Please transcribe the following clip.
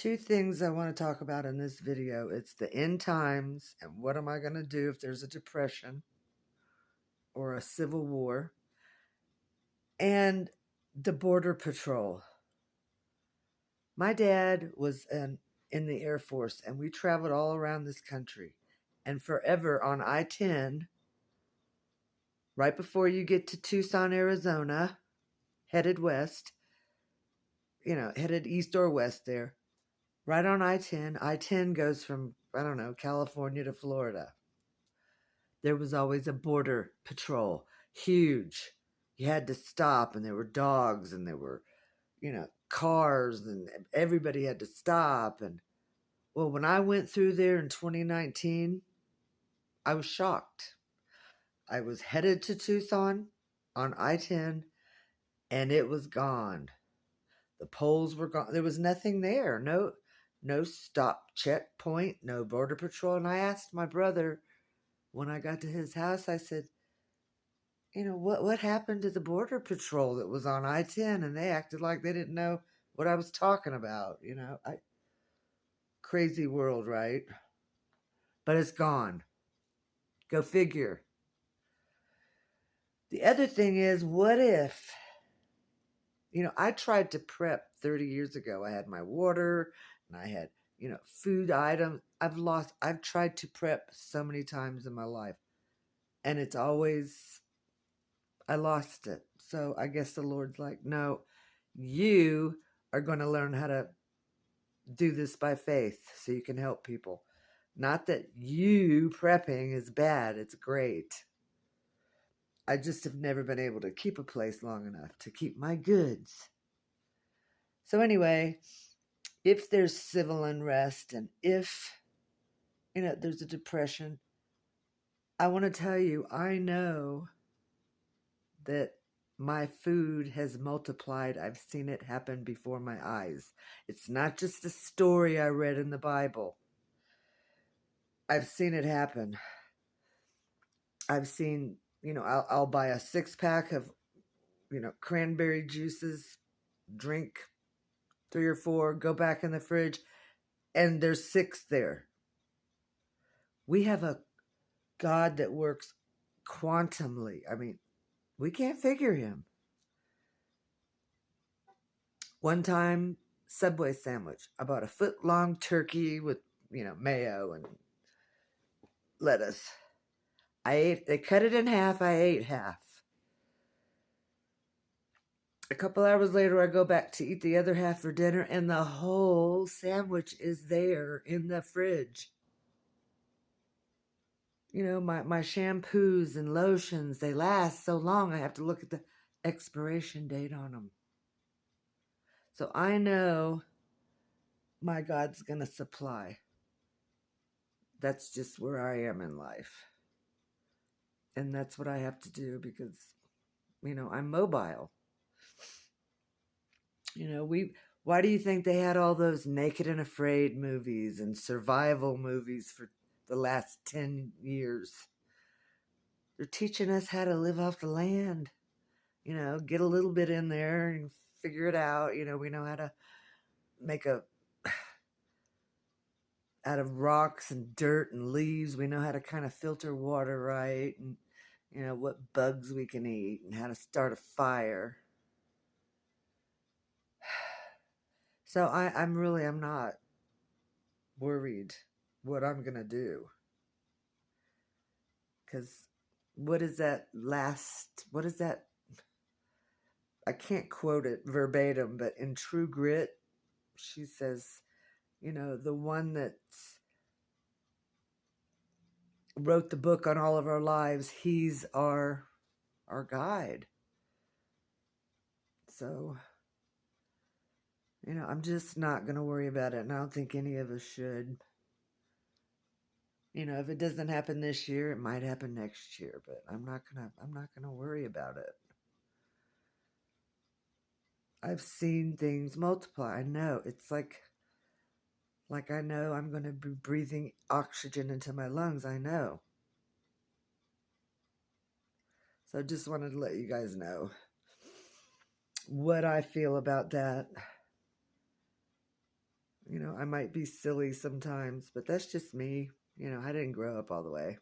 two things I want to talk about in this video. It's the end times and what am I going to do if there's a depression or a civil war, and the Border Patrol. My dad was in the Air Force, and we traveled all around this country. And forever on I-10, right before you get to Tucson, Arizona, headed west, headed east or west there, right on I-10. I-10 goes from, I don't know, California to Florida. There was always a border patrol, huge. You had to stop, and there were dogs, and there were, cars, and everybody had to stop. And well, when I went through there in 2019, I was shocked. I was headed to Tucson on I-10, and it was gone. The poles were gone. There was nothing there. No stop checkpoint, no border patrol. And I asked my brother when I got to his house, I said, what happened to the border patrol that was on I-10? And they acted like they didn't know what I was talking about. Crazy world, right? But it's gone. Go figure. The other thing is, what if, I tried to prep 30 years ago. I had my water and I had, food items. I've tried to prep so many times in my life, and it's always, I lost it. So I guess the Lord's like, no, you are going to learn how to do this by faith so you can help people. Not that you prepping is bad. It's great. I just have never been able to keep a place long enough to keep my goods. So anyway, if there's civil unrest and if, there's a depression, I want to tell you, I know that my food has multiplied. I've seen it happen before my eyes. It's not just a story I read in the Bible. I've seen it happen. I've seen, I'll buy a 6-pack of, cranberry juices, drink 3 or 4, go back in the fridge, and there's 6 there. We have a God that works quantumly. I mean, we can't figure him. One time, Subway sandwich. I bought a foot-long turkey with, mayo and lettuce. They cut it in half, I ate half. A couple hours later, I go back to eat the other half for dinner, and the whole sandwich is there in the fridge. My shampoos and lotions, they last so long, I have to look at the expiration date on them. So I know my God's going to supply. That's just where I am in life. And that's what I have to do because, I'm mobile. Why do you think they had all those Naked and Afraid movies and survival movies for the last 10 years? They're teaching us how to live off the land. Get a little bit in there and figure it out. We know how to make out of rocks and dirt and leaves. We know how to kind of filter water right, and what bugs we can eat and how to start a fire. So I'm not worried what I'm going to do. Because what is that? I can't quote it verbatim, but in True Grit, she says, the one that wrote the book on all of our lives, he's our guide. So, I'm just not going to worry about it, and I don't think any of us should. If it doesn't happen this year, it might happen next year, but I'm not gonna worry about it. I've seen things multiply. I know. It's like I know I'm going to be breathing oxygen into my lungs. I know. So I just wanted to let you guys know what I feel about that. I might be silly sometimes, but that's just me. I didn't grow up all the way.